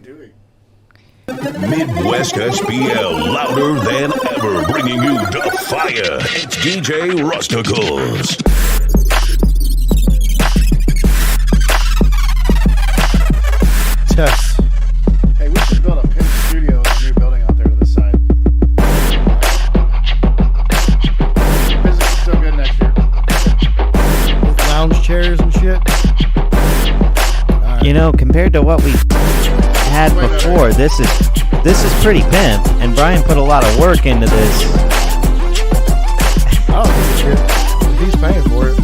doing? Midwest SPL, louder than ever, bringing you the fire. It's DJ Rusticles. Test. Hey, we should build a pin studio in a new building out there to the side. Business is still good next year. With lounge chairs and shit. Right. You know, compared to what we had before, this is pretty pimp, and Brian put a lot of work into this. I don't give a shit. If he's paying for it.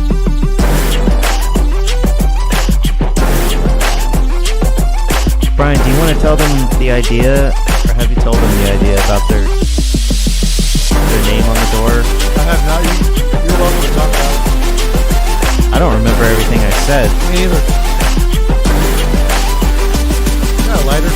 Brian, do you want to tell them the idea, or have you told them the idea about their name on the door? I have not. You're welcome to talk about it. I don't remember everything I said. Me either. Got a lighter.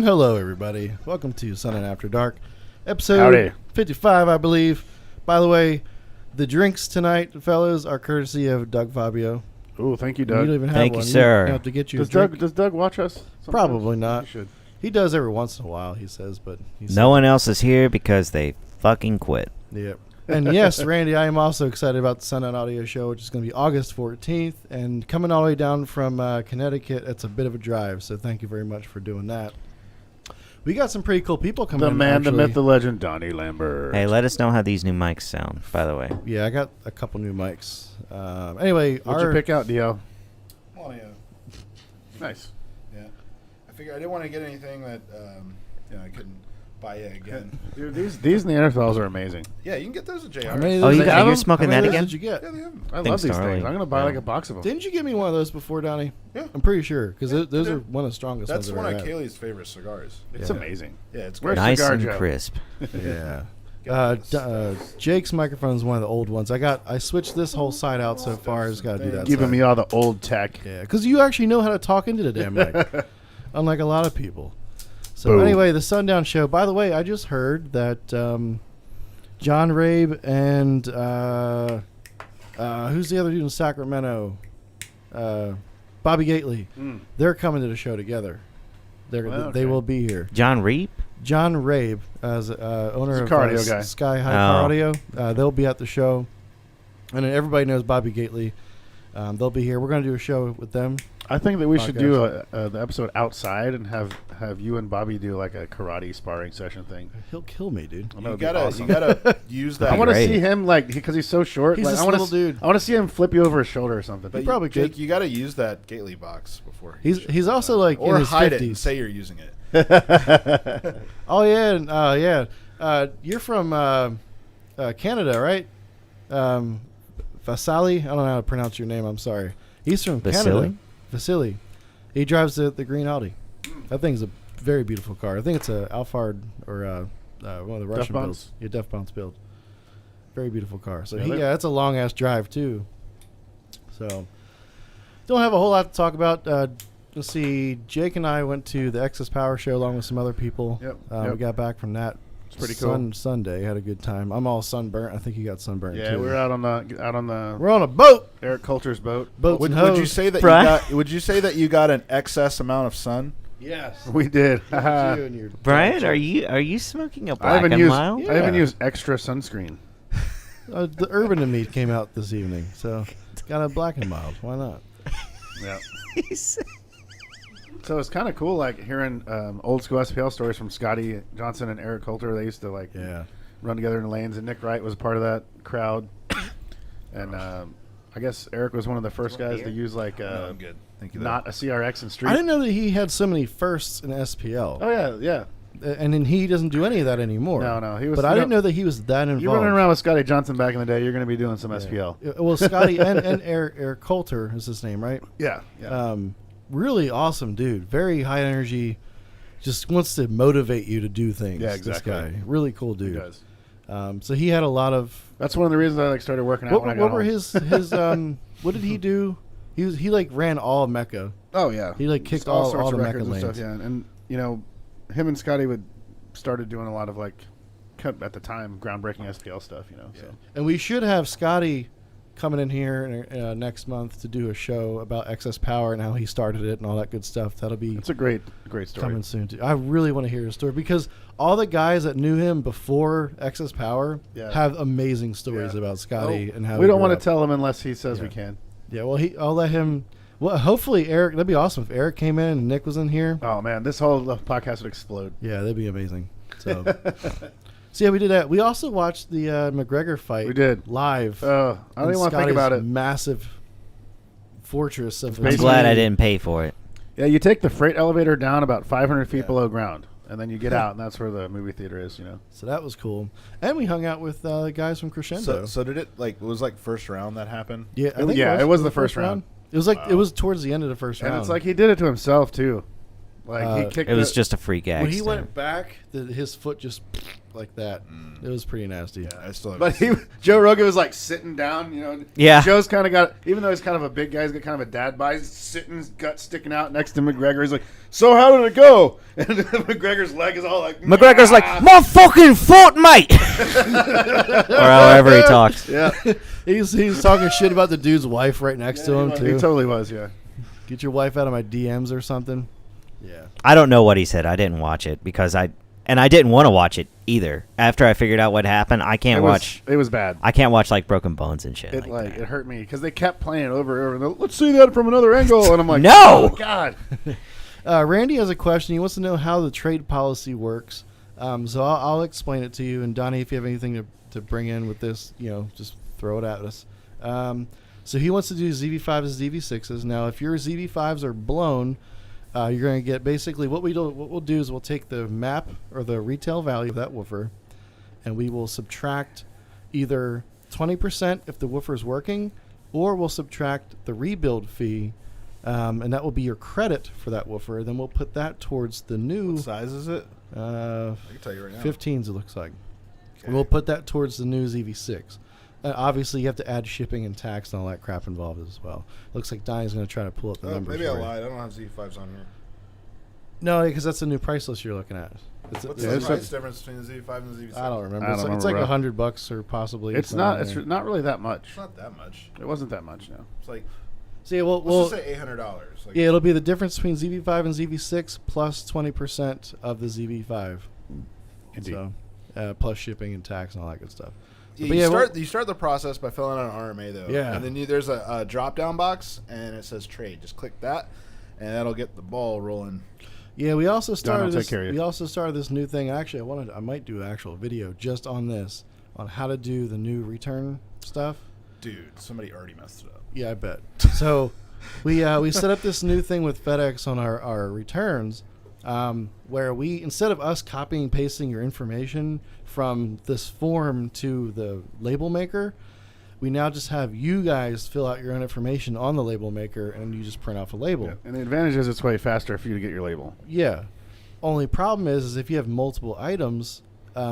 Hello, everybody. Welcome to Sundown After Dark, episode 55, I believe. By the way, the drinks tonight, fellas, are courtesy of Doug Fabio. Oh, thank you, Doug. You don't even have thank one. You, sir. You have to get you does Doug watch us? Sometimes? Probably not. He should. He does every once in a while, he says, but no one else is here because they fucking quit. Yep. And yes, Randy, I am also excited about the Sundown Audio Show, which is going to be August 14th. And coming all the way down from Connecticut, it's a bit of a drive. So thank you very much for doing that. We got some pretty cool people coming in. The man, actually. the myth, the legend, Donnie Lambert. Hey, let us know how these new mics sound, by the way. Yeah, I got a couple new mics. Anyway, what'd you pick out, Dio? Oh, yeah. Nice. Yeah. I figured I didn't want to get anything that I couldn't buy it again. Dude, these Neanderthals are amazing. Yeah, you can get those at JR. You're smoking that again? Did you get? Yeah, they have them. I love these things. I'm going to buy like a box of them. Didn't you give me one of those before, Donnie? Yeah. I'm pretty sure, because those are one of the strongest ones. That's one of Kaylee's favorite cigars. It's amazing. Yeah, it's great. Nice Cigar and Joe? crisp. Yeah. Jake's microphone is one of the old ones. I switched this whole side out so far. I just got to do that. Giving me all the old tech. Yeah, because you actually know how to talk into the damn mic, unlike a lot of people. So Boom. Anyway, the Sundown Show. By the way, I just heard that John Rabe and who's the other dude in Sacramento? Bobby Gately. They're coming to the show together. They will be here. John Reap? John Rabe, as owner of car audio guy. Sky High Car Audio. They'll be at the show. And then everybody knows Bobby Gately. They'll be here. We're going to do a show with them. I think that we should do the episode outside and have you and Bobby do like a karate sparring session thing. He'll kill me, dude. You gotta use that. I want to see him because he's so short. He's like, this little dude. I want to see him flip you over his shoulder or something. But probably Jake, could. you gotta use that Gately box before. He's also like or in his hide 50s. it and say you're using it. Oh yeah, yeah. You're from Canada, right? Vasily. I don't know how to pronounce your name. I'm sorry. He's from Canada. Vasily. He drives the green Audi. That thing's a very beautiful car. I think it's a Alphard or one of the Russian builds. Yeah, Def Bounce build. Very beautiful car. So it's a long ass drive too. So don't have a whole lot to talk about. Let's see. Jake and I went to the Excess Power show along with some other people. Yep. We got back from that. It's pretty cool. Sunday, had a good time. I'm all sunburnt. I think you got sunburnt Yeah, too. we were out on the. We're on a boat. Eric Coulter's boat. Boats Would and hoes. you say that would you say that you got an excess amount of sun? Yes. We did. You and your Brian, dog. are you smoking a I black haven't and used. mild? I haven't used extra sunscreen. The Urban and Meat came out this evening, so it's got a black and mild. Why not? Yeah. So it's kind of cool, like hearing old school SPL stories from Scotty Johnson and Eric Coulter. They used to run together in lanes, and Nick Wright was a part of that crowd. And I guess Eric was one of the first guys to use I'm good. Thank you. not a CRX in street. I didn't know that he had so many firsts in SPL. Oh yeah. And then he doesn't do any of that anymore. No, he was. But I didn't know that he was that involved. You're running around with Scotty Johnson back in the day. You're going to be doing some SPL. Well, Scotty and Eric Coulter is his name, right? Yeah. Really awesome dude. Very high energy. Just wants to motivate you to do things. Yeah, exactly. This guy, really cool dude. He does. So he had a lot of. That's one of the reasons I started working out. What were his what did he do? He ran all of Mecca. Oh yeah. He kicked Just all sorts the of Mecca records and lanes. stuff. Yeah, and him and Scotty started doing a lot of at the time groundbreaking SPL stuff. So. And we should have Scotty coming in here next month to do a show about Excess Power and how he started it and all that good stuff. That'll be. It's a great story. Coming soon too. I really want to hear his story because all the guys that knew him before Excess Power have amazing stories about Scotty and how we don't want to tell him unless he says we can. Yeah, well, I'll let him. Well, hopefully Eric. That'd be awesome if Eric came in and Nick was in here. Oh man, this whole podcast would explode. Yeah, that'd be amazing. So, yeah, we did that. We also watched the McGregor fight. We did live. I don't even want to think about it. Massive fortress of. I'm glad I didn't pay for it. Yeah, you take the freight elevator down about 500 feet below ground, and then you get out, and that's where the movie theater is. So that was cool, and we hung out with guys from Crescendo. So did it it was first round that happened? Yeah, I think it was the first round. It was it was towards the end of the first round. And it's like he did it to himself too. He kicked. It was just a freak accident. When he went back, his foot just like that. It was pretty nasty. Yeah, I still. But Joe Rogan was sitting down. Yeah. Joe's kind of got, even though he's kind of a big guy, he's got kind of a dad bod. He's sitting, his gut sticking out next to McGregor. He's like, "So how did it go?" And McGregor's leg is all like. McGregor's like, "My fucking foot, mate," or however he talks. Yeah, he's talking shit about the dude's wife right next to him too. He totally was. Yeah. Get your wife out of my DMs or something. Yeah. I don't know what he said. I didn't watch it because I didn't want to watch it either. After I figured out what happened, I can't watch. It was bad. I can't watch Broken Bones and shit. It that. it hurt me because they kept playing it over and over. Let's see that from another angle, and I'm like, No! Oh God. Randy has a question. He wants to know how the trade policy works. So I'll explain it to you. And Donnie, if you have anything to bring in with this, just throw it at us. So he wants to do ZV5s and ZV6s. Now, if your ZV5s are blown, you're going to get basically what we'll do is we'll take the map or the retail value of that woofer, and we will subtract either 20% if the woofer is working, or we'll subtract the rebuild fee, and that will be your credit for that woofer. Then we'll put that towards the new. What size is it? I can tell you right now. 15s it looks like. Okay. We'll put that towards the new ZV6. Obviously, you have to add shipping and tax and all that crap involved as well. Looks like Donnie's going to try to pull up the numbers. Maybe I for you. lied. I don't have Z5s on here. No, because that's the new price list you're looking at. What's the price difference between the Z5 and the Z6? I don't remember. I don't It's remember. like $100 or possibly. It's not. It's not really that much. It's not that much. It wasn't that much. No. It's like See, well, Let's just say $800. Like, yeah, it'll be the difference between ZV5 and ZV6 plus 20% of the ZV5. Indeed. So, plus shipping and tax and all that good stuff. Yeah, But you start the process by filling out an RMA though. Yeah. And then there's a drop down box and it says trade. Just click that, and that'll get the ball rolling. Yeah, we also started take care of you. We also started this new thing. Actually, I might do an actual video just on this, on how to do the new return stuff. Dude, somebody already messed it up. Yeah, I bet. So we set up this new thing with FedEx on our returns, where we, instead of us copying and pasting your information from this form to the label maker, we now just have you guys fill out your own information on the label maker, and you just print off a label. Yeah. And the advantage is it's way faster for you to get your label. Yeah. Only problem is if you have multiple items,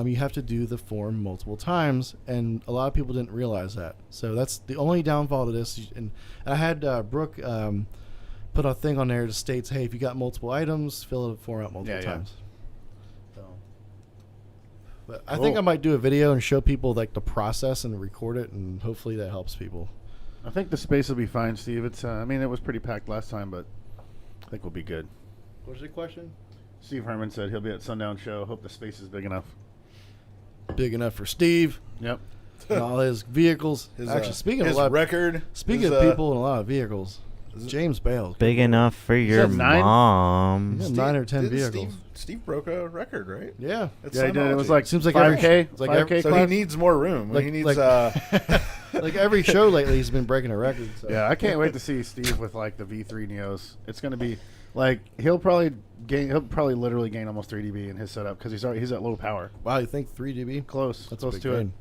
you have to do the form multiple times, and a lot of people didn't realize that. So that's the only downfall to this. And I had Brooke put a thing on there that states, hey, if you got multiple items, fill the form out multiple times. So, but I think I might do a video and show people like the process and record it, and hopefully that helps people. I think the space will be fine, Steve. It's I mean, it was pretty packed last time, but I think we'll be good. What was your question? Steve Herman said he'll be at Sundown show. Hope the space is big enough. Big enough for Steve Yep. and all his vehicles. Actually, speaking of his a lot, record. speaking of people and a lot of vehicles, James Bales. Big enough for your said 9? mom. Yeah, 9 or 10 vehicles. Steve broke a record, right? Yeah. It's Yeah, he did. It was Synology. like Seems like 5K. it's like 5K So class. he needs more room. Like- he needs like- Like every show lately, he's been breaking a record. So. Yeah, I can't wait to see Steve with like the V3 Neos. It's going to be like he'll probably literally gain almost 3 dB in his setup because he's at low power. Wow, you think 3 dB? Close That's close a big to it. gain.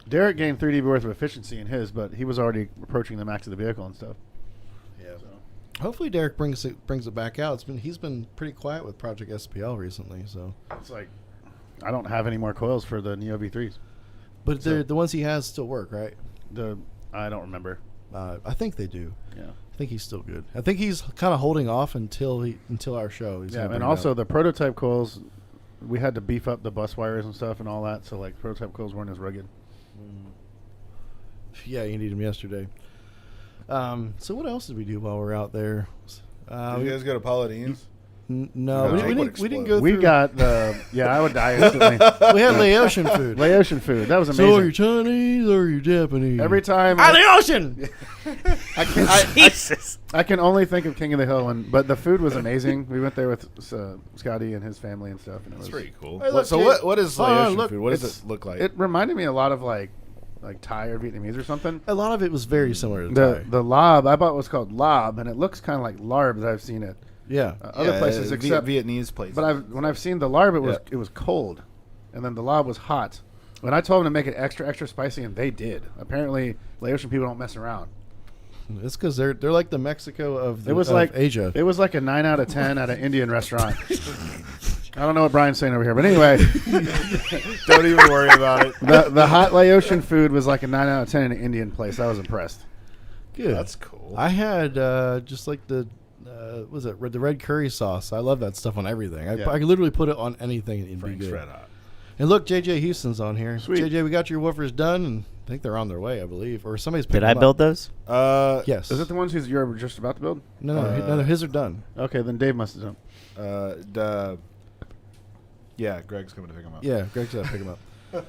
Derek gained 3 dB worth of efficiency in his, but he was already approaching the max of the vehicle and stuff. Yeah. Hopefully Derek brings it back out. He's been pretty quiet with Project SPL recently. So, It's like I don't have any more coils for the Neo V3s. but the ones he has still work, right? I don't remember. I think they do. Yeah. I think he's still good. I think he's kind of holding off until our show. He's Yeah, gonna and bring it also out. the prototype coils, we had to beef up the bus wires and stuff and all that, so like prototype coils weren't as rugged. Yeah, you needed him yesterday. So what else did we do while we were out there? Did you guys go to Paula Dean's? No, No, we Jake would didn't explode. go We through. got the I would die instantly. We had Laotian food. Laotian food. That was So are you amazing. Chinese or are you Japanese? Every time Laotian. I can only think of King of the Hill, but the food was amazing. We went there with Scotty and his family and stuff. And it That's was, pretty cool. Hey, look, So Jake. what is Oh, Laotian look, food? What does it's- it look like? It reminded me a lot of like Thai or Vietnamese or something. A lot of it was very similar to The Thai. the lob I bought was called lob, and it looks kind of like larb as I've seen it. Yeah. Other places except Vietnamese places. But when I've seen the larb, it was cold, and then the lob was hot. When I told them to make it extra spicy, and they did. Apparently, Laotian people don't mess around. It's because they're like the Mexico of It was of like Asia. It was like a 9 out of 10 at an Indian restaurant. I don't know what Brian's saying over here, but anyway, Don't even worry about it. the hot Laotian food was like a 9 out of 10 in an Indian place. I was impressed. Good. That's cool. I had just like the the red curry sauce. I love that stuff on everything. I could literally put it on anything and it'd Frank's be good. Red Hot. And look, JJ Houston's on here. Sweet. JJ, we got your woofers done, and I think they're on their way, I believe, or somebody's. Did picking I them build up. those? Yes. Is it the ones you're just about to build? No, his are done. Okay, then Dave must have done. Yeah, Greg's coming to pick them up. Yeah, Greg's got to pick them up.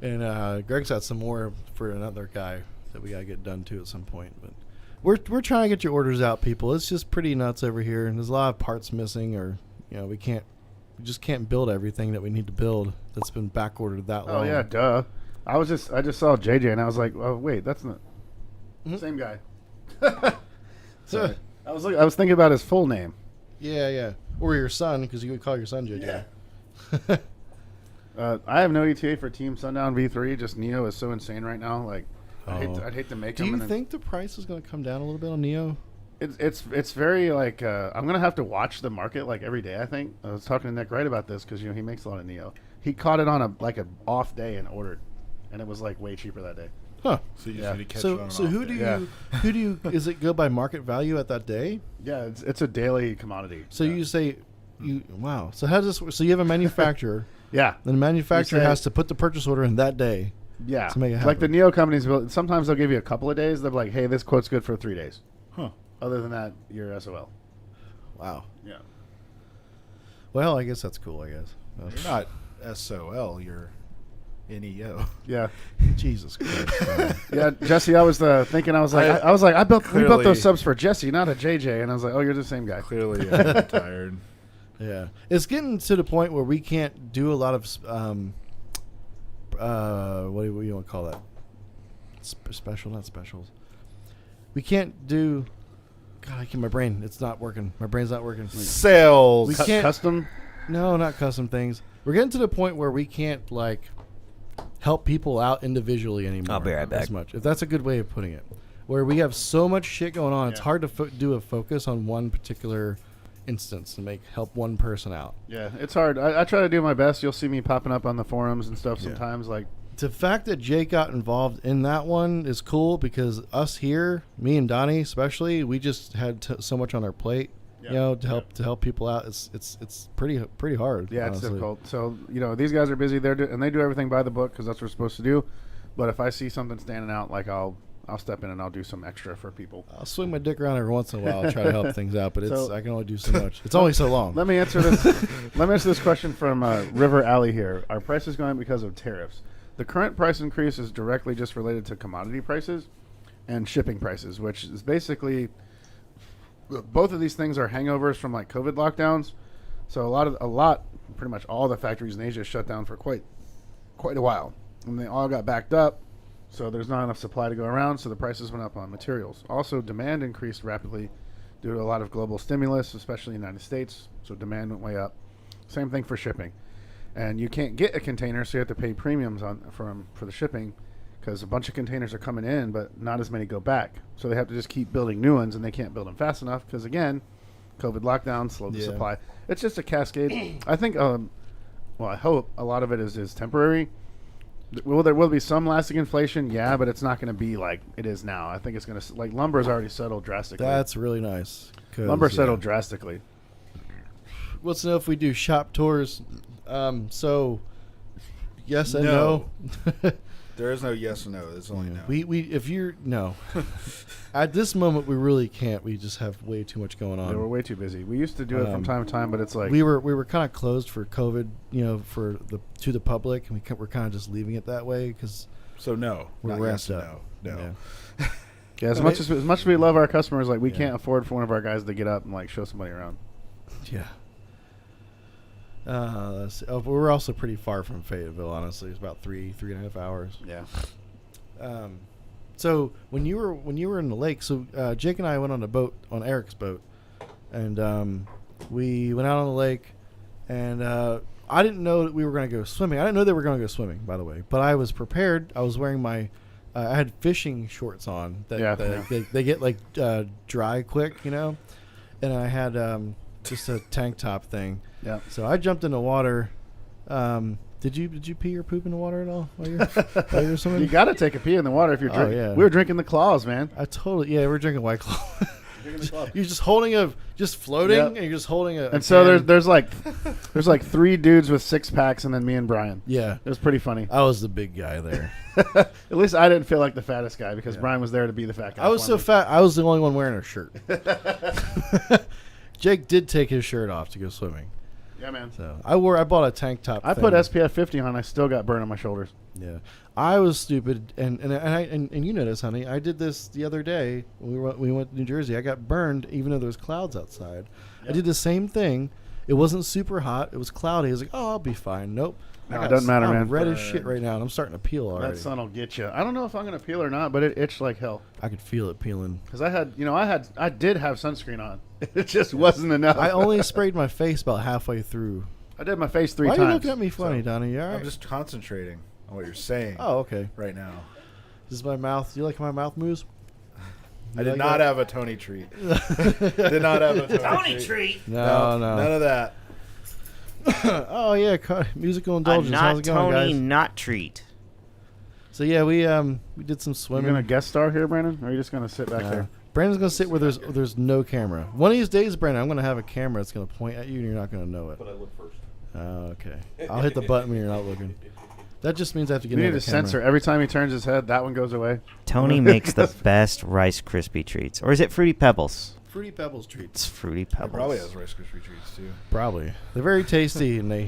And Greg's got some more for another guy that we got to get done too at some point. But we're trying to get your orders out, people. It's just pretty nuts over here, and there's a lot of parts missing, or we just can't build everything that we need to build that's been back ordered that long. Oh yeah, duh. I just saw JJ and I was like, oh wait, that's not same guy. Sorry. I was thinking about his full name. Yeah. Or your son, because you would call your son JJ. Yeah. I have no ETA for Team Sundown V3. Just Neo is so insane right now. Like, I'd hate to make Do him. you think the price is going to come down a little bit on Neo? It's very like I'm gonna have to watch the market like every day. I think I was talking to Nick Wright about this because he makes a lot of Neo. He caught it on a off day and ordered, and it was like way cheaper that day. Huh. So you just need to catch it So on an so off who day. do you is it go by market value at that day? Yeah, it's a daily commodity. So you say wow. So how does this? So you have a manufacturer. Yeah. Then the manufacturer You say- has to put the purchase order in that day. Yeah, to make it like the happen. Neo companies will sometimes they'll give you a couple of days. They'll be like, "Hey, this quote's good for 3 days." Huh. Other than that, you're SOL. Wow. Yeah. Well, I guess that's cool. I guess. You're not SOL. You're NEO. Yeah. Jesus Christ. Yeah, Jesse. I was thinking. I was like, we built those subs for Jesse, not a JJ. And I was like, oh, you're the same guy. Clearly, I'm tired. Yeah, it's getting to the point where we can't do a lot of what do you want to call that? Special, not specials. We can't do. God, I can't. My brain. It's not working. My brain's not working. Sales. We can't. Custom. No, not custom things. We're getting to the point where we can't like help people out individually anymore. I'll be right back. As much, if that's a good way of putting it. Where we have so much shit going on, it's hard to do a focus on one particular instance to help one person out. Yeah, it's hard. I try to do my best. You'll see me popping up on the forums and stuff sometimes. Like the fact that Jake got involved in that one is cool because us here, me and Donnie especially, we just had so much on our plate. You know, to help people out, it's pretty hard. Yeah, honestly. it's difficult. So these guys are busy. And they do everything by the book because that's what we're supposed to do. But if I see something standing out, like I'll step in and I'll do some extra for people. I'll swing my dick around every once in a while, try to help things out, but So- I can only do so much. It's only so long. Let me answer this. Let me answer this question from River Alley here. Are prices going because of tariffs? The current price increase is directly just related to commodity prices and shipping prices, which is basically both of these things are hangovers from like COVID lockdowns. So pretty much all the factories in Asia shut down for quite a while, and they all got backed up. So there's not enough supply to go around, so the prices went up on materials. Also, demand increased rapidly due to a lot of global stimulus, especially in the United States, so demand went way up. Same thing for shipping. And you can't get a container, so you have to pay premiums for the shipping because a bunch of containers are coming in, but not as many go back. So they have to just keep building new ones, and they can't build them fast enough because, again, COVID lockdown slowed the supply. It's just a cascade. I think, I hope a lot of it is temporary. There will be some lasting inflation, yeah, but it's not going to be like it is now. I think it's going to, like, lumber's already settled drastically. That's really nice. Lumber settled drastically. Let's know if we do shop tours. So, yes and no. There is no yes or no. There's only no. If you're no. At this moment, we really can't. We just have way too much going on. Yeah, we're way too busy. We used to do it from time to time, but it's like we were kind of closed for COVID, to the public, and we're kind of just leaving it that way because So no, we're wrapped up. No. yeah. As much as we love our customers, like we can't afford for one of our guys to get up and like show somebody around. Yeah. We're also pretty far from Fayetteville, honestly. It's about 3.5 hours. Yeah. So when you were in the lake, so Jake and I went on a boat, on Eric's boat, and we went out on the lake, and I didn't know that we were going to go swimming. I didn't know they were going to go swimming, by the way, but I was prepared. I was wearing my I had fishing shorts on that they get like dry quick, and I had just a tank top thing. Yeah. So I jumped in the water. Did you pee or poop in the water at all while you're swimming? You got to take a pee in the water if you're drinking. Yeah. We were drinking the claws, man. We're drinking White Claw. You're just holding just floating, and you're just holding a. And so there's like 3 dudes with 6-packs, and then me and Brian. Yeah, it was pretty funny. I was the big guy there. At least I didn't feel like the fattest guy because Brian was there to be the fat guy. I was so fat. I was the only one wearing a shirt. Jake did take his shirt off to go swimming. Yeah, man. So I bought a tank top. I put SPF 50 on. I still got burn on my shoulders. Yeah, I was stupid, and you know this, honey. I did this the other day when we went to New Jersey. I got burned even though there was clouds outside. Yeah. I did the same thing. It wasn't super hot. It was cloudy. I was like, oh, I'll be fine. Nope. No, it doesn't matter, man. I'm red as shit right now, and I'm starting to peel already. That sun will get you. I don't know if I'm gonna peel or not, but it itched like hell. I could feel it peeling. Because I did have sunscreen on. It just wasn't enough. I only sprayed my face about halfway through. I did my face 3 times. times. Why are you looking at me funny, Donnie? You all right? I'm just concentrating on what you're saying. Oh, okay. Right now. This is my mouth. Do you like how my mouth moves? I did not have a Tony treat. Did not have a Tony treat. No. None of that. Oh yeah, musical indulgence. How's it going, guys? Not treat. So yeah, we did some swimming. You gonna guest star here, Brandon? Or are you just gonna sit back there? Brandon's gonna sit where there's no camera. One of these days, Brandon, I'm gonna have a camera that's gonna point at you, and you're not gonna know it. But I look first. Oh, okay. I'll hit the button when you're not looking. That just means I have to get We need another a sensor. camera. Every time he turns his head, that one goes away. Tony makes the best Rice Krispie treats. Or is it Fruity Pebbles? Fruity Pebbles treats. It's Fruity It Pebbles. probably has Rice Krispie treats too. Probably. They're very tasty, and they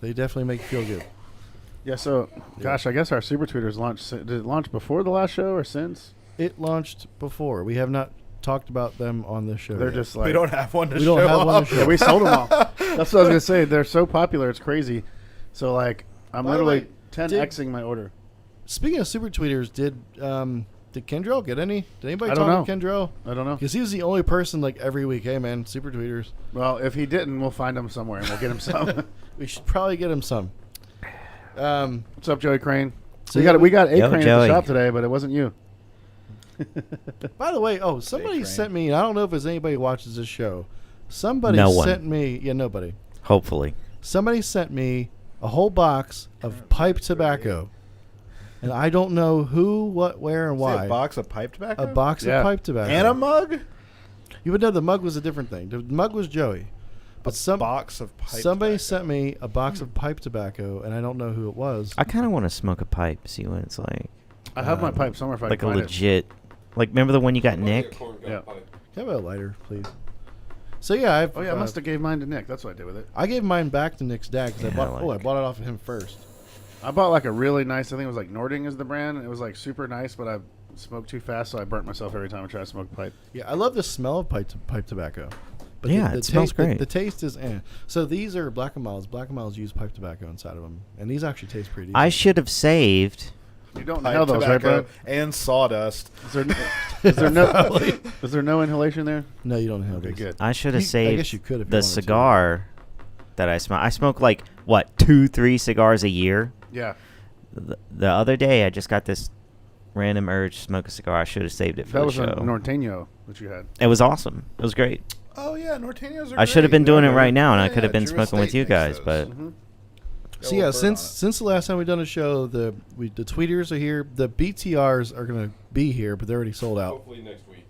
definitely make you feel good. Yeah, so, gosh, I guess our Super Tweeters launched. Did it launch before the last show or since? It launched before. We have not talked about them on this show They're yet. just like. We don't have one to We show don't have one off. to show. Yeah, we sold them all. That's what I was going to say. They're so popular, it's crazy. So, like, I'm By the literally way, 10Xing my order. Speaking of super tweeters, did Kendrell get any? Did anybody I don't talk to know. Kendrell? I don't know. Because he was the only person like every week. Hey man, super tweeters. Well, if he didn't, we'll find him somewhere and we'll get him some. We should probably get him some. What's up, Joey Crane? So we got a Yo, Crane at Joey. the shop today, but it wasn't you. By the way, somebody Crane. sent me. I don't know if there's anybody who watches this show. Somebody No one. sent me. Yeah, nobody. Hopefully. Somebody sent me a whole box of pipe tobacco, and I don't know who, what, where, and Is that why. a box of pipe tobacco? A box Yeah. of pipe tobacco. and a mug. You would know the mug was a different thing. The mug was Joey, but Box of pipe. somebody tobacco. sent me a box of pipe tobacco, and I don't know who it was. I kind of want to smoke a pipe, see what it's like. I have my pipe somewhere if I Like a can find legit. Like, remember the one you got, Nick? Yeah. Have a lighter, please. So yeah, it. Oh, yeah, I must have gave mine to Nick. That's what I did with it. I gave mine back to Nick's dad because Yeah, I bought. like- I bought it off of him first. I bought like a really nice, I think it was like Nording is the brand. And it was like super nice, but I smoked too fast, so I burnt myself every time I tried to smoke a pipe. Yeah, I love the smell of pipe tobacco. But Yeah, it smells great. The taste is So these are Black & Milds. Black & Milds use pipe tobacco inside of them, and these actually taste pretty decent. I should have saved. You don't Pipe inhale those, right, tobacco bro? and sawdust. Is there no inhalation there? No, you don't have Okay, these. good. I should have I saved guess you could if you the wanted to. cigar that I smoke. I smoke like, what, 2-3 cigars a year? Yeah. The other day, I just got this random urge to smoke a cigar. I should have saved it for That the was a show. Norteño that you had. It was awesome. It was great. Oh yeah, Norteños are I should have great. been doing it Yeah, right now, and I yeah, could have been Drew smoking with Estate you makes guys, those. but Mm-hmm. So yeah, since the last time we done a show, the tweeters are here. The BTRs are gonna be here, but they're already sold out. Hopefully next week.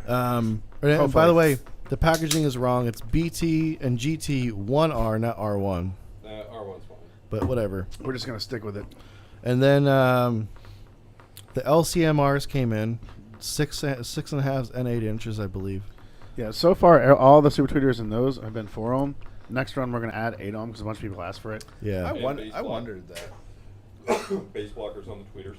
And by Hopefully. the way, the packaging is wrong. It's BT and GT 1R, not R1. R1's fine. But whatever. We're just going to stick with it. And then the LCMRs came in 6.5 and 8 inches, I believe. Yeah, so far, all the Super Tweeters and those have been 4 ohm. Next run, we're going to add 8 ohm because a bunch of people asked for it. Yeah, I wondered that. Base blockers on the tweeters.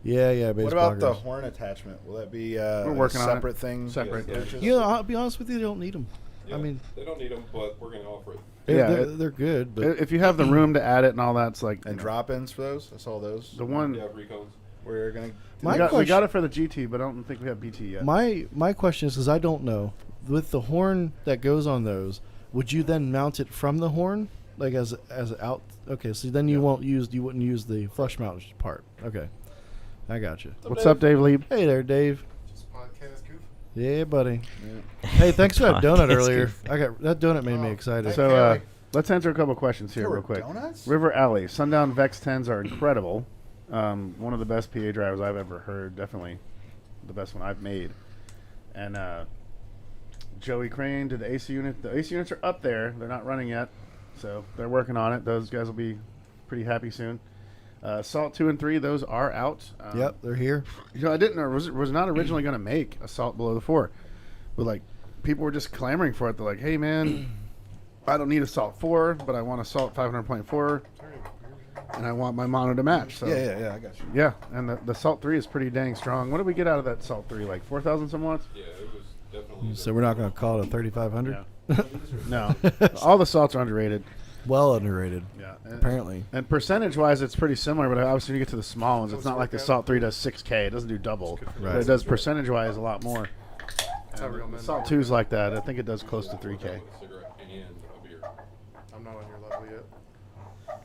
yeah. Base What about the blockers. horn attachment? Will that be working on it. separate thing? Separate. Yes, Purchase? You know, I'll be honest with you, they don't need them. Yeah, I mean, they don't need them, but we're going to offer it. they're good, but If you have the room to add it and all that, it's like... And drop-ins for those? I saw those. The one... Yeah, recones. We're gonna. My we got question- it for the GT, but I don't think we have BT yet. my question is, because I don't know, with the horn that goes on those, would you then mount it from the horn, like as out? Okay, so then you wouldn't use the flush mount part. Okay, I got you. What's up, Dave Lieb? Hey there, Dave. Just podcast goof. Yeah, buddy. Hey, thanks for that donut Podcast earlier. goof. That donut made me excited. Thank So Kelly. let's answer a couple questions here There were real quick. donuts? River Alley. Sundown Vex 10s are incredible. One of the best PA drivers I've ever heard. Definitely the best one I've made. And Joey Crane did the AC unit. The AC units are up there. They're not running yet. So they're working on it. Those guys will be pretty happy soon. Salt 2 and 3, those are out. Yep, they're here. You know, I didn't know. Was not originally going to make a Salt below the 4. But, like, people were just clamoring for it. They're like, hey, man, I don't need a Salt 4, but I want a Salt 500.4, and I want my mono to match. So Yeah. I got you. yeah, and the Salt 3 is pretty dang strong. What did we get out of that Salt 3? Like 4,000 some watts? Yeah, it was definitely. So we're not going to call it a 3500. No. All the Salts are underrated. Well underrated, Yeah. apparently. And percentage-wise, it's pretty similar, but obviously when you get to the small ones, it's not like the Salt 3 does 6K. It doesn't do double. Right. But it does percentage-wise a lot more. how real men The Salt are. 2's like that. I think it does close to 3K. With a cigarette and a beer. I'm not on your level yet.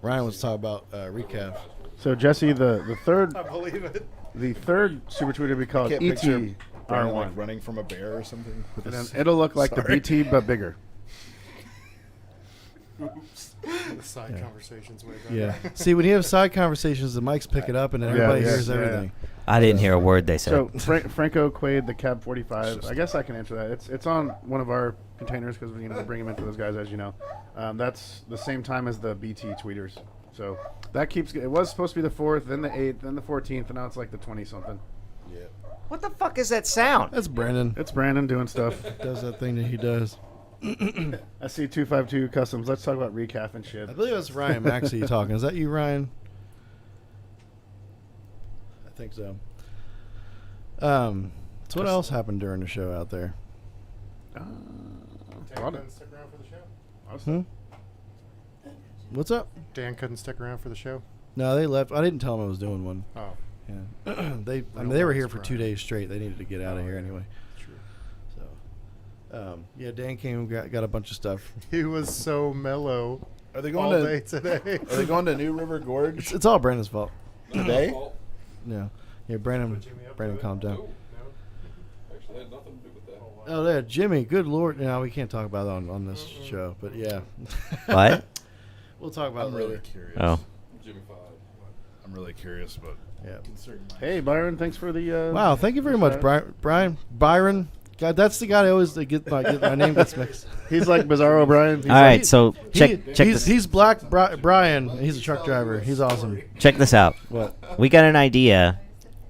Ryan was talking about recap. So, Jesse, the third I believe it. the third Super Tweeter will be called Can't picture ET Brian, like, R1. running from a bear or something. With And his- then it'll look like the Sorry. BT, but bigger. The side conversations way better. Yeah. See, when you have side conversations, the mics pick it up, and then everybody Yeah, hears yeah, everything. I didn't hear a word they said. So Franco Quaid, the Cab 45. I guess I can answer that. It's on one of our containers because we bring them into those guys, as you know. That's the same time as the BT tweeters. So that keeps. It was supposed to be the 4th, then the 8th, then the 14th, and now it's like the 20-something. Yeah. What the fuck is that sound? That's Brandon. It's Brandon doing stuff. Does that thing that he does. SC252 Customs. Let's talk about recap and shit. I believe that's Ryan Maxey talking. Is that you, Ryan? I think so. So what else happened during the show out there? Dan couldn't stick around for the show. Hmm? What's up? Dan couldn't stick around for the show. No, they left. I didn't tell them I was doing one. Oh, Yeah, they were here for 2 days straight. They needed to get out of here anyway. true. So, yeah, Dan came, got a bunch of stuff. He was so mellow Are they all going day to? today. Are they going to New River Gorge It's all Brandon's fault. today? Fault. Yeah, Brandon, Jimmy up Brandon, to it? calm down. No, actually had nothing to do with that. Oh, yeah, Jimmy. Good Lord. No, we can't talk about it on this show, but yeah. What? We'll talk about I'm it really later. curious. Oh. Jimmy 5. I'm really curious, but Yeah. Hey, Byron. Thanks for the. Wow, thank you very much, Byron. God, that's the guy that always get my name gets mixed. He's like Bizarro O'Brien. All right, so check this. He's Black Brian. He's a truck driver. He's awesome. Check this out. What? We got an idea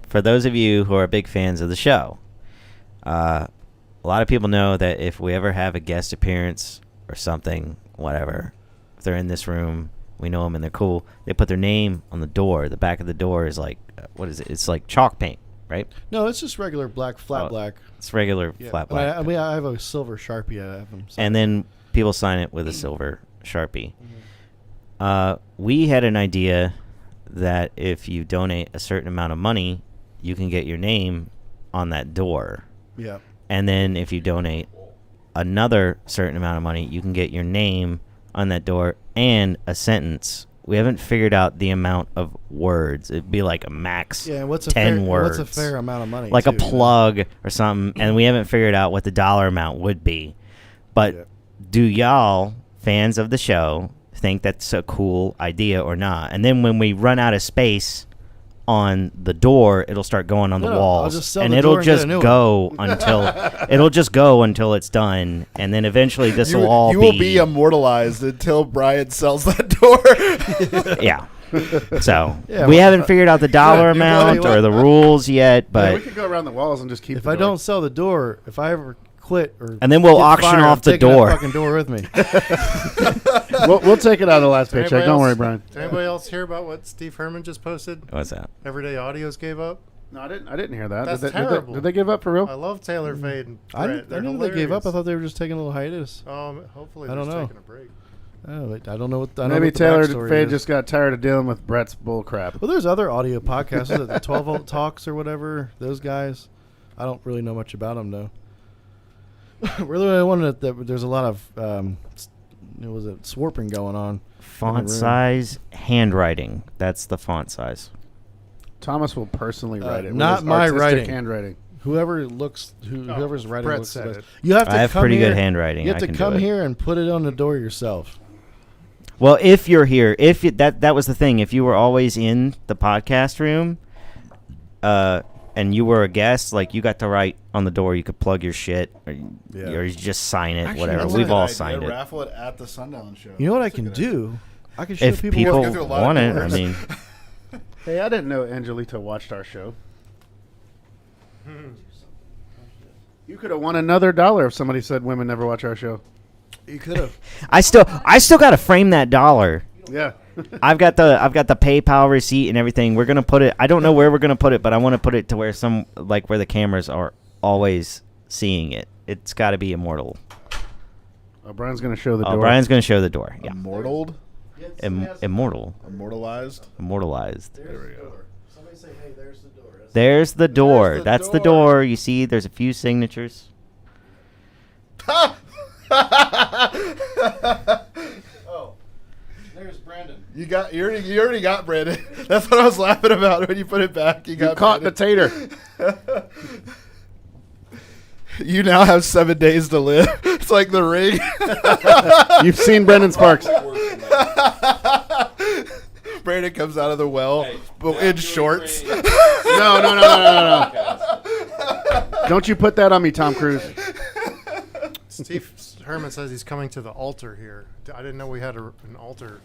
for those of you who are big fans of the show. A lot of people know that if we ever have a guest appearance or something, whatever, if they're in this room, we know them and they're cool. They put their name on the door. The back of the door is like, what is it? It's like chalk paint, right? No, it's just regular black, flat black. It's regular Yeah. flat And I black. I have a silver Sharpie. I have them. And then people sign it with a silver Sharpie. We had an idea that if you donate a certain amount of money, you can get your name on that door. Yeah. And then if you donate another certain amount of money, you can get your name on that door and a sentence. We haven't figured out the amount of words. It'd be like a max Yeah. What's a 10 fair, words. What's a fair amount of money? Like too, a plug or something. And we haven't figured out what the dollar amount would be. But Yeah. do y'all, fans of the show, think that's a cool idea or not? And then when we run out of space on the door, it'll start going on the No, I'll walls, just sell and the it'll door and get a just new one. go until it's done, and then eventually this you, will all you will be immortalized until Brian sells that door. yeah. So Yeah, we well, haven't figured out the dollar you know amount what? or the rules yet, Yeah, but we could go around the walls and just keep. If the I door. don't sell the door, if I ever quit or and then we'll get auction fired, off I'm the taking that door. fucking door with me. we'll take it out of the last Did paycheck. anybody Don't else- worry, Brian. Did anybody else hear about what Steve Herman just posted? What's that? Everyday Audios gave up. No, I didn't hear that. That's did terrible. Did they give up for I real? love Taylor Fade and I Brett. didn't They're know they gave up. I hilarious. thought they were just taking a little hiatus. Hopefully I they're don't just know. taking a break. Oh, I don't know what. I don't know Maybe what the Taylor backstory Fade is. just got tired of dealing with Brett's bull crap. Well, there's other audio podcasts. Is it the 12 Volt Talks or whatever? Those guys. I don't really know much about them though. Really, I wanted that. There's a lot of swarping going on. Font room. size, handwriting. That's the font size. Thomas will personally write it. with not his my artistic writing. handwriting. Whoever's writing Brett looks said the best. it. You have to I have come pretty here, good handwriting. You have I to can do come it. here and put it on the door yourself. Well, if you're here, that was the thing. If you were always in the podcast room, and you were a guest, like you got to write on the door. You could plug your shit, or you just sign it. Actually, whatever. that's a We've good all idea. signed it. Raffle it at the Sundown show. You know what I That's a can good idea. do? I can show If people. people go through a lot of want it, I doors. mean, Hey, I didn't know Angelita watched our show. You could have won another $1 if somebody said women never watch our show. You could have. I still got to frame that $1. Yeah. I've got the PayPal receipt and everything. We're gonna put it. I don't know where we're gonna put it, but I want to put it to where where the cameras are always seeing it. It's got to be immortal. Brian's going to show the Oh, door. Brian's gonna show the door. Yeah, Immortaled? immortal, Immortalized? immortalized. There we go. Somebody say, "Hey, there's the door." There's the door. the That's the door. door. You see, there's a few signatures. Oh, there's Brandon. You already got Brandon. That's what I was laughing about when you put it back. You got Caught the Brandon. tater. You now have 7 days to live. It's like the ring. You've seen Brendan Sparks. Worse than that. Brandon comes out of the well, Hey, but now in doing shorts. training. No. Podcast. Don't you put that on me, Tom Cruise. Steve Herman says he's coming to the altar here. I didn't know we had an altar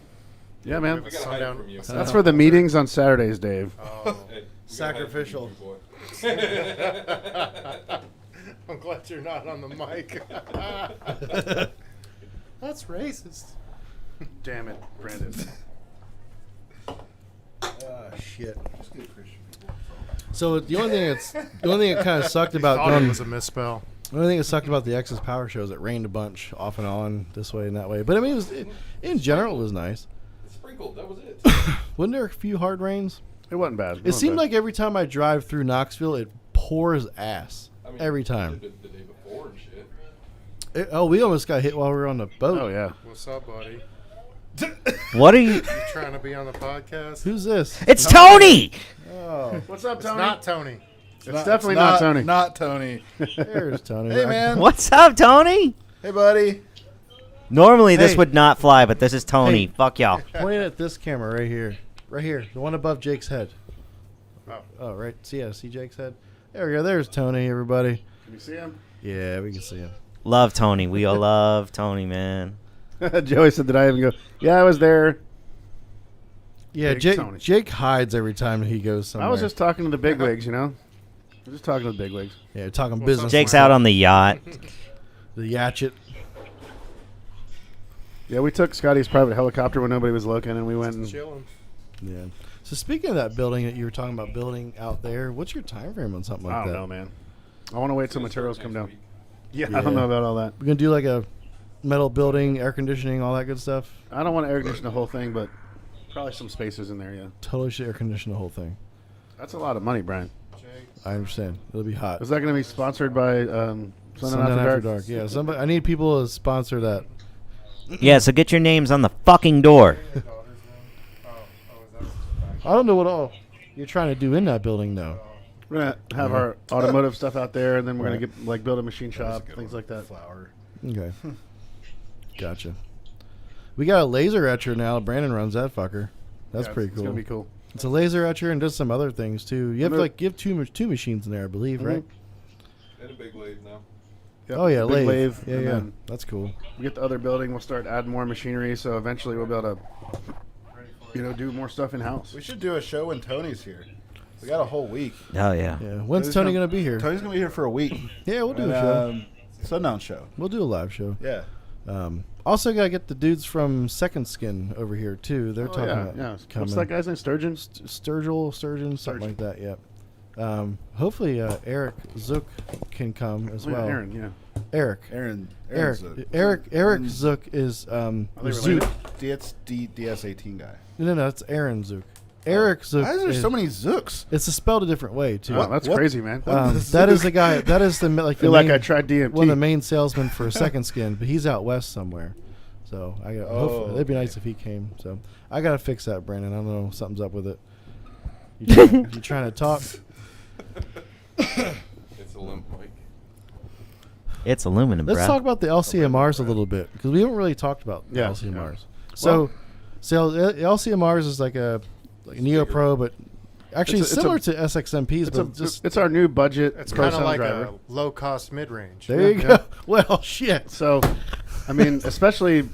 Yeah, man. We gotta hide it Sundown. from you. That's for the meetings on Saturdays, Dave. Oh. Hey, we gotta hide it from Sacrificial. you, boy. I'm glad you're not on the mic. That's racist. Damn it, Brandon. Shit. So the only thing that kind of sucked about Thought it going, was a misspell. the only thing that sucked about the X's Power Show is it rained a bunch off and on this way and that way. But I mean, in general, it was nice. It sprinkled. That was it. Wasn't there a few hard rains? It wasn't bad. It seemed like every time I drive through Knoxville, it pours ass. I mean, Every time. The day before and shit. We almost got hit while we were on the boat. Oh, yeah. What's up, buddy? What are you? You trying to be on the podcast? Who's this? It's Tony. Oh, What's up, It's Tony? not Tony. It's definitely not Tony. Not Tony. there's Tony. Hey, man. What's up, Tony? Hey, buddy. Normally this Hey. would not fly, but this is Tony. Hey. Fuck y'all. Point it at this camera right here. Right here. The one above Jake's head. Oh. Oh, right. See Jake's head? There we go. There's Tony, everybody. Can you see him? Yeah, we can see him. Love Tony. We all love Tony, man. Joey said that I even go, yeah, I was there. Yeah, Big Jake, Tony. Jake hides every time he goes somewhere. I was just talking to the bigwigs, you know? I was just talking to the bigwigs. Yeah, talking What's business. up, Jake's out on the yacht. The Yatchet. Yeah, we took Scotty's private helicopter when nobody was looking, and we went and Chilling. Yeah. So speaking of that building that you were talking about building out there, what's your time frame on something like I don't that? know, man. I want to wait till It's gonna materials start come next down. week. Yeah, I Yeah. don't know about all that. We're gonna do like a metal building, air conditioning, all that good stuff. I don't want to air condition the whole thing, but probably some spaces in there, yeah. Totally should air condition the whole thing. That's a lot of money, Brian. I understand. It'll be hot. Is that going to be sponsored by Sundown After Dark? Yeah, somebody. I need people to sponsor that. Yeah, so get your names on the fucking door. I don't know what all you're trying to do in that building, though. We're going to have our automotive stuff out there, and then we're going Right. to get build a machine shop, things like that. Flower. Okay. Gotcha. We got a laser etcher now. Brandon runs that fucker. That's Yeah, pretty It's cool. going to be cool. It's a laser etcher and does some other things too. You have Remember- you have two machines in there, I believe, right? And a big lathe now. Yep, Oh yeah, big lathe. Yeah, and yeah. then That's cool. we get the other building, we'll start adding more machinery, so eventually we'll be able to, do more stuff in-house. We should do a show when Tony's here. We got a whole week. Oh, yeah. Yeah. When's Tony's Tony gonna- gonna be here? Tony's going to be here for a week. Yeah, we'll do And, a show. Sundown show. We'll do a live show. Yeah. Also, gotta get the dudes from Second Skin over here too. They're Oh, talking yeah, about yeah. coming. What's that guy's name? Sturgeon? Sturgill, something Sturgeon. like that. Yep. Hopefully, Eric Zook can come as Oh, yeah, well. Aaron, yeah. Eric. Aaron Eric Zook is Are they Zook. related? DS18 guy. No, that's Aaron Zook. Eric Zook. Why is there is- so many Zooks? It's spelled a different way too. Wow, that's What? crazy, man. That is the guy. That is the like. I feel the like main, I tried DMT. one of the main salesmen for Second Skin, but he's out west somewhere. So I got. Hopefully, it'd be nice if he came. So I gotta fix that, Brandon. I don't know, something's up with it. You trying to talk? It's a limp mic. It's aluminum, Let's bruh. talk about the LCMRs a little bit because we haven't really talked about the Yeah. LCMRs. So, LCMRs is like a Neo Pro, but actually It's a- similar to SXMPs, It's, but just it's our new budget It's pro kind of sound like driver. a low-cost mid-range. there you go. Well, shit. So, I mean, especially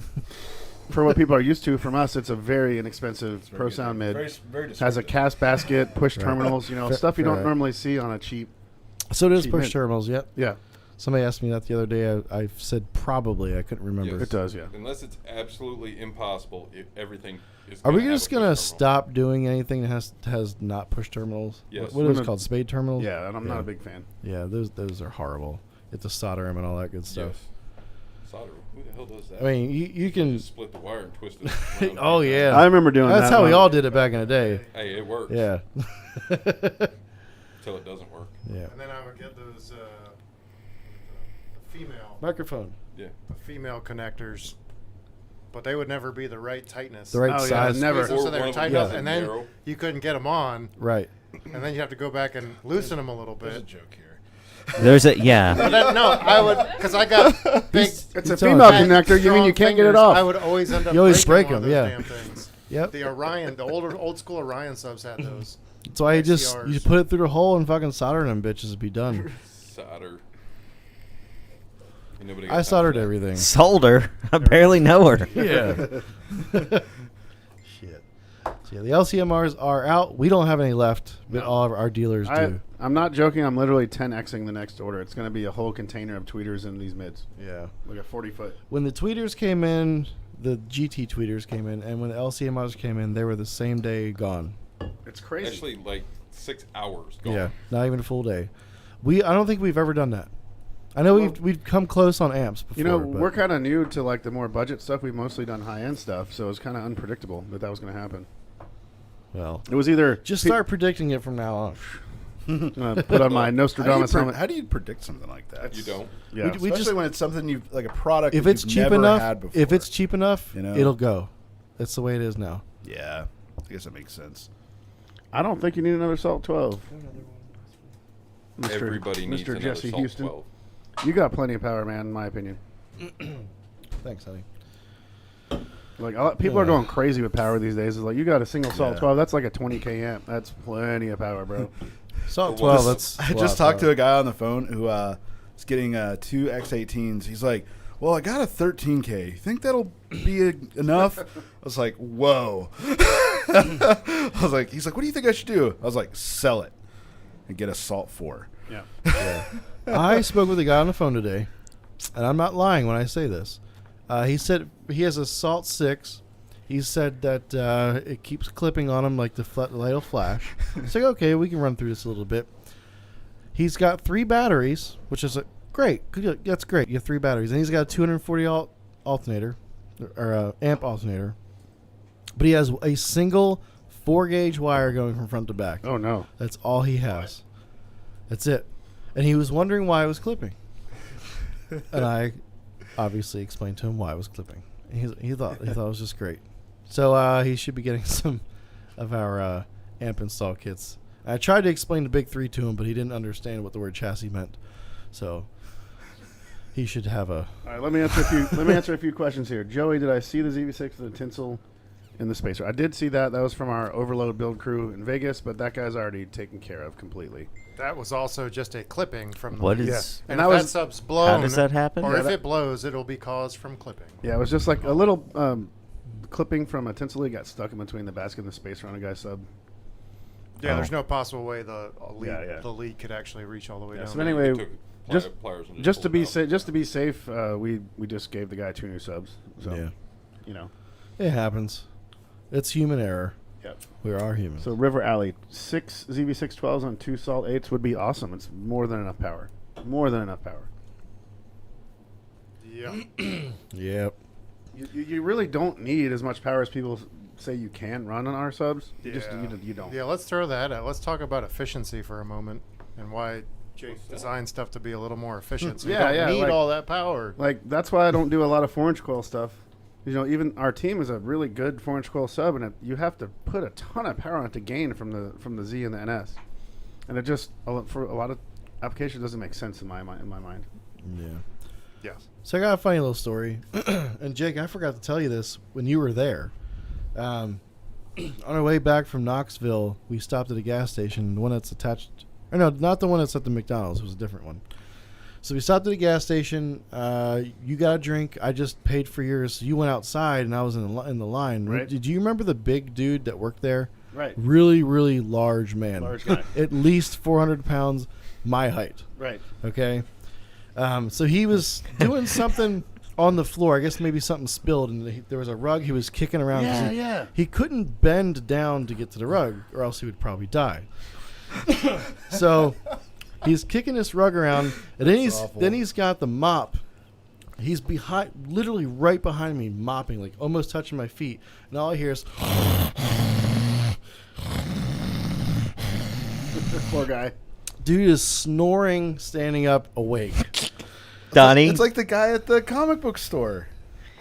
for what people are used to from us, it's a very inexpensive pro sound mid. Very Has a cast basket, push terminals, stuff you don't Right. normally see on a cheap. So it is Cheap push mid. terminals. Yep. Yeah, Somebody asked me that the other day. I said probably. I couldn't remember. Yes. it does. Yeah. Unless it's absolutely impossible, everything is. Are we have just a push gonna terminal. stop doing anything that has not push terminals? Yes. What are those We're called? Spade terminals? Yeah, and I'm not Yeah. a big fan. Yeah, those are horrible. You have to solder them and all that good stuff. Yes. Solder. Who the hell does that? I mean, you can. Just split the wire and twist it. around Oh three yeah, times. I remember doing that. that's how we one. all did it back in the day. Hey, it works. Yeah. Until it doesn't work. Yeah. And then I would get those the female Microphone. Yeah. connectors, but they would never be the right tightness. The right Oh, yeah, size. never. Squeeze them so Or they one were of them tight yeah. enough, and then narrow. you couldn't get them on, Right. and then you have to go back and loosen them a little There's a bit. joke here. There's a yeah. But then, no, I would, because I got big. It's a He's female telling connector. You mean strong you can't get it fingers. off? I would always end up. You always breaking break one of them, those yeah. Damn things. Yep. The Orion, the old school Orion subs had those. That's why you XCRs. put it through the hole and fucking solder them bitches and be done. Solder. Ain't nobody got I time soldered for that. everything. Solder. I barely know her. Yeah. So yeah, the LCMRs are out. We don't have any left, but all of our dealers do. I'm not joking. I'm literally 10xing the next order. It's going to be a whole container of tweeters in these mids. Yeah. Like a 40-foot. When the tweeters came in, the GT tweeters came in, and when the LCMRs came in, they were the same day gone. It's crazy. Actually, like 6 hours gone. Yeah, not even a full day. I don't think we've ever done that. I know we've come close on amps before. You know, but we're kind of new to like the more budget stuff. We've mostly done high-end stuff, so it's kind of unpredictable that was going to happen. well, It was either just start predicting it from now on. put on my Nostradamus helmet. How do you predict something like that? You don't. Yeah. We Especially just when it's something you like a product. if that it's you've cheap never enough, had before. if it's cheap enough, You know? it'll go. That's the way it is now. yeah, I guess that makes sense. I don't think you need another Salt 12. Mr. Everybody needs Mr. another Jesse Salt Houston. 12. You got plenty of power, man, in my opinion. Thanks, honey. Like people are going crazy with power these days. It's like you got a single Salt Yeah. 12. That's like a 20K amp. That's plenty of power, bro. Salt Well, 12. That's I just talked to a guy on the phone who is getting 2 X18s. He's like, "Well, I got a 13K. You think that'll be enough?" I was like, "Whoa!" I was like, "He's like, what do you think I should do?" I was like, "Sell it and get a Salt 4." Yeah. I spoke with a guy on the phone today, and I'm not lying when I say this. He said he has a Salt 6. He said that it keeps clipping on him like the light will flash. It's like, okay, we can run through this a little bit. He's got 3 batteries, which is great. Good, that's great. You have 3 batteries. And he's got a 240 alternator, or amp alternator. But he has a single 4-gauge wire going from front to back. Oh no. That's all he has. That's it. And he was wondering why it was clipping. And I obviously explained to him why it was clipping. And he thought it was just great. So he should be getting some of our amp install kits. I tried to explain the big 3 to him, but he didn't understand what the word chassis meant. So he should have a. All right, let me answer a few questions here. Joey, did I see the ZV6 with the tinsel in the spacer? I did see that. That was from our overload build crew in Vegas, but that guy's already taken care of completely. That was also just a clipping from the What lead. is? And that if was- that sub's blown, How does that happen? or Yeah, if that- it blows, it'll be caused from clipping. Yeah, it was just like a little clipping from a tinsel lead got stuck in between the basket and the spacer on a guy's sub. Yeah, there's no possible way the lead, Yeah. the lead could actually reach all the way down. So anyway, They took just- pliers and just to pulled be it out. just to be safe, we just gave the guy 2 new subs. So Yeah. you know. It happens. It's human error. Yep. We are human. So River Alley, 6 ZV612s on 2 Salt 8s would be awesome. It's more than enough power. More than enough power. Yeah. Yep. You really don't need as much power as people say you can run on our subs. You just Yeah. you don't. Yeah, let's throw that out. Let's talk about efficiency for a moment and why Jake designed stuff to be a little more efficient. So Yeah, you yeah, don't need like- all that power. Like that's why I don't do a lot of 4-inch coil stuff. You know, even our team is a really good 4-inch coil sub, and you have to put a ton of power on it to gain from the Z and the NS, and it just for a lot of applications doesn't make sense in my mind. Yeah. Yes. So I got a funny little story. And Jake, I forgot to tell you this when you were there. On our way back from Knoxville, we stopped at a gas station, the one that's attached. Or no, not the one that's at the McDonald's. It was a different one. So we stopped at a gas station. You got a drink. I just paid for yours. So you went outside, and I was in the line. Right. Did you remember the big dude that worked there? Right. Really, really large man. Large guy. At least 400 pounds, my height. Right. Okay. So he was doing something on the floor. I guess maybe something spilled, and there was a rug he was kicking around. 'cause Yeah. He couldn't bend down to get to the rug, or else he would probably die. So he's kicking this rug around, and then he's got the mop. He's literally right behind me, mopping, like almost touching my feet, and all I hear is. Poor guy. Dude is snoring, standing up, awake. Donnie, It's like the guy at the comic book store.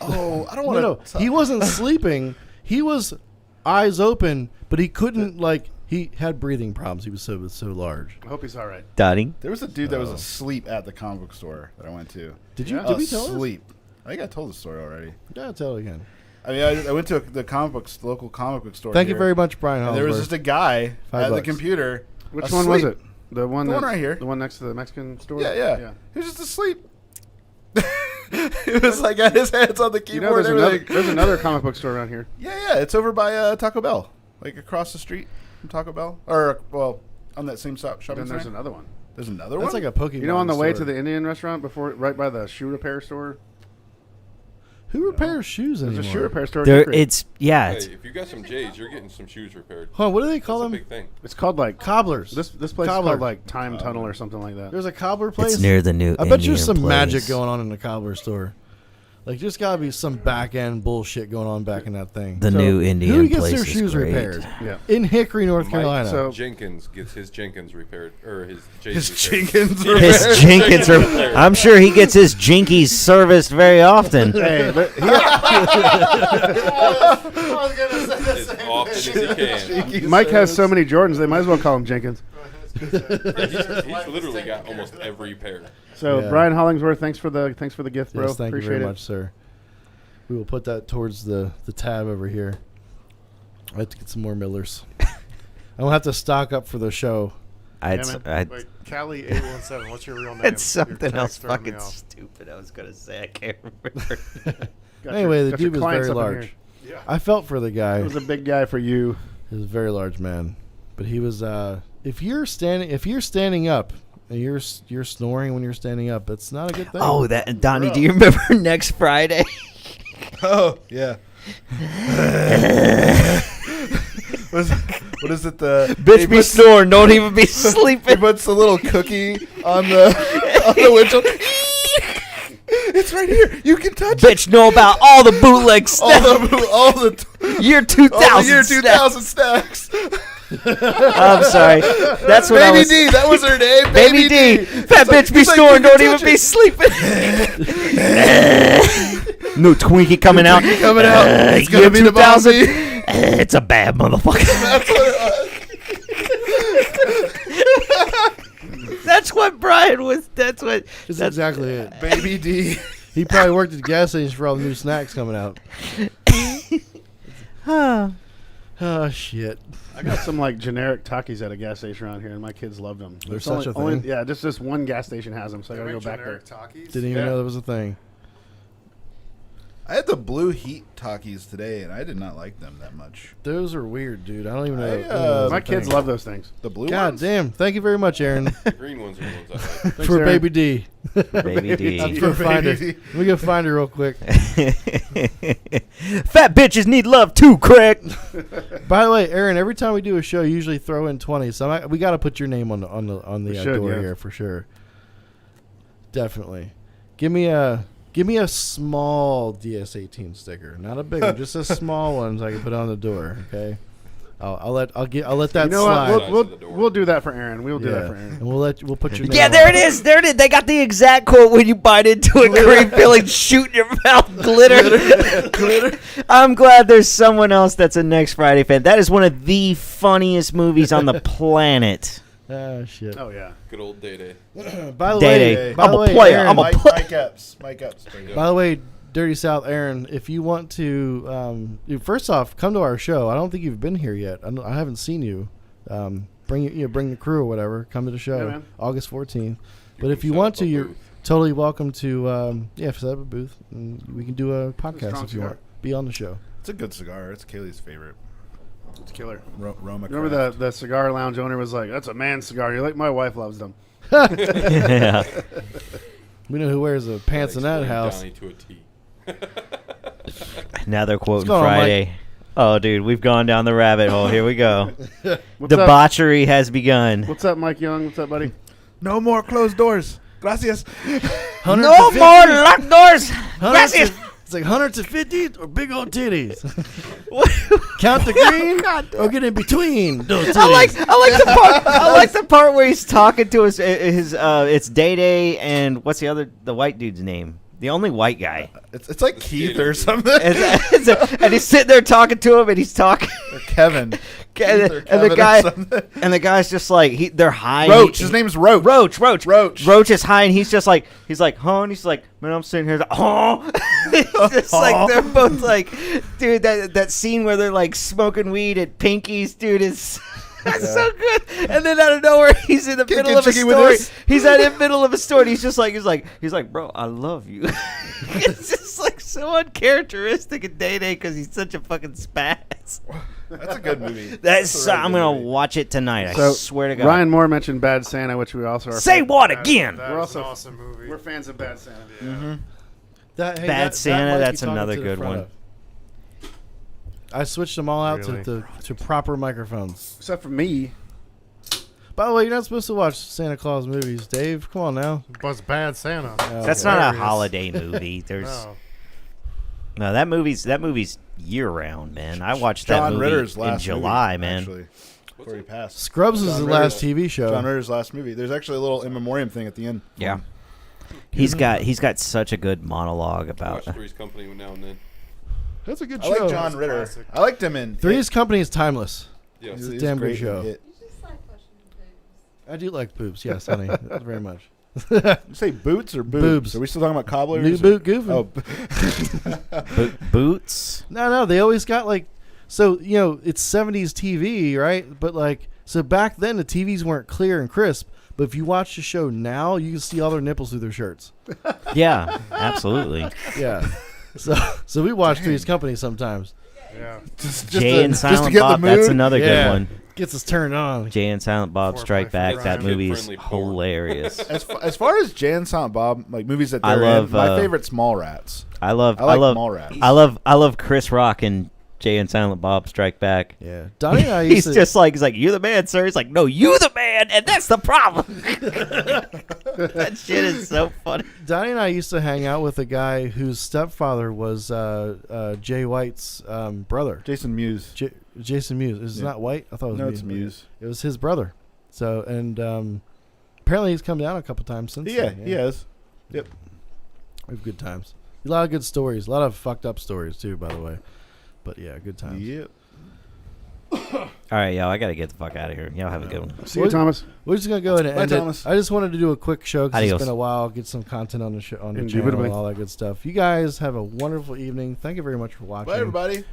Oh, I don't want No, to. he wasn't sleeping. He was eyes open, but he couldn't he had breathing problems. He was so large. I hope he's all right. Donnie. There was a dude that was asleep at the comic book store that I went to. Did you? Yeah. Did we tell us? Asleep. I think I told the story already. Yeah, tell it again. I mean, I went to the local comic book store. Thank you here, very much, Brian. And there was Hallsberg. just a guy at the $5. computer. Which asleep. one was it? The one The one that's- right here. The one next to the Mexican store? Yeah. He was just asleep. He was had his hands on the You keyboard know, and everything. there's another comic book store around here. Yeah, it's over by Taco Bell. like across the street from Taco Bell, or well, on that same shopping Then there's center. another one. There's another That's one. like a Pokemon. You know, on the way to store. the Indian restaurant before, right by the shoe repair store. Who repairs shoes anymore? There's a shoe repair store. There, Hickory. it's Hey, if you got some J's, you're getting some shoes repaired. Huh, what do they That's call a them? big thing. It's called like Cobblers. this place Cobbler. is called like Time Tunnel or something like that. There's a cobbler place. it's near the new. I bet Indian there's some place. magic going on in the cobbler store. Like, there's got to be some back end bullshit going on back in that thing. The So, new Indian who gets place their is shoes great. repaired? Yeah. In Hickory, North Mike Carolina. so- Jenkins gets his Jenkins repaired, or his J's His repaired. Jenkins. His Jenkins are. I'm sure he gets his Jinkies serviced very often. Hey, but he, As often as he can. Mike has so many Jordans, they might as well call him Jenkins. He's literally got almost every pair. So Yeah. Brian Hollingsworth, thanks for the gift, bro. Yes, thank Appreciate you very it. much, sir. We will put that towards the tab over here. I have to get some more Millers. I'm going to have to stock up for the show. Wait, Callie 817. What's your real name? It's Your something tag's else throwing me fucking off. stupid. I was gonna say I can't remember. Anyway, the got your dude was clients very up in large. here. Yeah. I felt for the guy. He was a big guy for you. He was a very large man, but he was. If you're standing up and you're snoring when you're standing up, it's not a good thing. Oh, that Donnie. Do you remember next Friday? Oh yeah. What is it? The Bitch, he be puts- snoring. Don't even be He sleeping. puts the little cookie on the windshield. It's right here. You can touch it. Bitch, know about all the bootleg stuff. All the Year 2000. all the year stuff. 2000 stacks. I'm sorry. That's what I Baby was. D, that was her name. Baby D. Fat bitch be he's like, snoring. you can Don't even touch be it. sleeping. New Twinkie coming out. coming out. It's gonna Year be the 2000. Bobby. It's a bad motherfucker. That's what it was. That's what Brian was. That's what. That's exactly it. Baby D. He probably worked at the gas station for all the new snacks coming out. Oh shit! I got some like generic Takis at a gas station around here, and my kids loved them. There's It's such a only, thing? yeah, just one gas station has them, so I They gotta go make back there. generic Takis? Didn't even Yeah. know there was a thing. I had the blue heat Takis today, and I did not like them that much. Those are weird, dude. I don't even know. I, that was My a kids thing. love those things. The blue God ones. damn! Thank you very much, Aaron, The green ones are the ones I like. Thanks, for Aaron. Baby D. Baby D. I'm gonna find her. Baby D. Let me go find her real quick. Fat bitches need love too, Craig. By the way, Aaron, every time we do a show, you usually throw in 20. So we got to put your name on the We should, door yeah. here for sure. Definitely. Give me a small DS18 sticker, not a big one, just a small one so I can put on the door. Okay. I'll let that You know slide. what? Size We'll, of the door. we'll do that for Aaron. We'll do that Yeah. for Aaron. And we'll put your name. Yeah, on there it is. There it is. They got the exact quote when you bite into a cream filling, shoot in your mouth, glitter. I'm glad there's someone else that's a Next Friday fan. That is one of the funniest movies on the planet. Ah, shit. Oh yeah. Good old Day Day. By the Day-Day. way, by I'm the a way, player. Aaron, I'm a Mike Epps. Mike Epps. By the way, Dirty South Aaron, if you want to, first off, come to our show. I don't think you've been here yet. I haven't seen you. Bring the crew or whatever. Come to the show, Yeah, man. August 14th. You But if can you set want up to, a you're booth. totally welcome to, set up a booth. And we can do a podcast strong if you cigar. want. Be on the show. It's a good cigar. It's Kaylee's favorite. It's killer. Roma. Remember Craft. the cigar lounge owner was like, "That's a man's cigar." You're like, "My wife loves them." Yeah. We know who wears the pants in that Explain house. Donnie to a T. Now they're quoting going on, Mike? Friday. Oh, dude, we've gone down the rabbit hole. Here we go. What's up? Debauchery has begun. What's up, Mike Young? What's up, buddy? No more closed doors. Gracias. No more locked doors. Gracias. It's like 150 or big old titties. Count the green or get in between those titties. I like the part where he's talking to his it's Day Day and what's the white dude's name? The only white guy. It's like Keith or something. And he's sitting there talking to him, and he's talking. Or Kevin. and Keith or the Kevin or guy, something. and the guy's just like they're high. Roach. His name's Roach. Roach is high, and he's like, huh? And he's like, man, I'm sitting here, huh? It's just like they're both like, dude, that scene where they're like smoking weed at Pinky's, dude, is. That's so good. And then out of nowhere, he's in the middle of a chicken with story. this? He's in the middle of a story. And he's like, bro, I love you. It's just like so uncharacteristic of Day Day because he's such a fucking spaz. That's a good movie. That's a really I'm good gonna movie. watch it tonight. I So swear to God. Ryan Moore mentioned Bad Santa, which we also are. Say what again? That We're was also- an awesome movie. We're fans of Bad Santa. Mm-hmm. That Santa, might be that's talking another to the good front one. of. I switched them all out Really? to proper microphones. Except for me. By the way, you're not supposed to watch Santa Claus movies, Dave. Come on now. Was Bad Santa. That's Okay. not a Hilarious. holiday movie. There's No. no that movie's year round, man. I watched that John movie Ritter's in last July, movie, man. Actually, before he passed. Scrubs was John the Ritter's- last TV show. John Ritter's last movie. There's actually a little in memoriam thing at the end. Yeah. He's got such a good monologue I about. watch Three's Company now and then. That's a good I show. like John Ritter. classic. I liked him in Three's Company is timeless. Yes. He's a He's damn great good show. in Hit. I do like boobs. Yes, honey. Very much. You say boots or boobs? Boobs. Are we still talking about cobblers? New or- boot goofing. Oh, Boots. No, they always got like, so it's 70s TV, right? But like, so back then the TVs weren't clear and crisp. But if you watch the show now, you can see all their nipples through their shirts. Yeah, absolutely. Yeah. So we watch Three's Company sometimes. Yeah. just Jay and to Silent get Bob. the That's mood. another good Yeah. one. Gets us turned on. Jay and Silent Bob Four Strike by Back. four. That movie is Kid-friendly porn. hilarious. As far as Jay and Silent Bob, like movies that I they're love, in, my uh, favorite's Mallrats. I love. I like love. Mallrats. I love Chris Rock and Jay and Silent Bob Strike Back. Yeah. Donnie and I used He's to, just like, you're the man, sir. He's like, no, you the man, and that's the problem. That shit is so funny. Donnie and I used to hang out with a guy whose stepfather was Jay White's brother. Jason Mewes. Jason Mewes. Is it Yeah. not White? I thought it was No, Mewes. it's Mewes. It was his brother. So, and apparently he's come down a couple times since Yeah, then. he has. Yep. We have good times. A lot of good stories. A lot of fucked up stories, too, by the way. But yeah, good times. Yep. All right, yo, I got to get the fuck out of here. Y'all have a good one. See you, Thomas. We're just gonna go ahead and Bye, end Thomas. it. I just wanted to do a quick show because it's Adios. been a while. Get some content on the show, on the channel, Indubitably. and all that good stuff. You guys have a wonderful evening. Thank you very much for watching. Bye, everybody.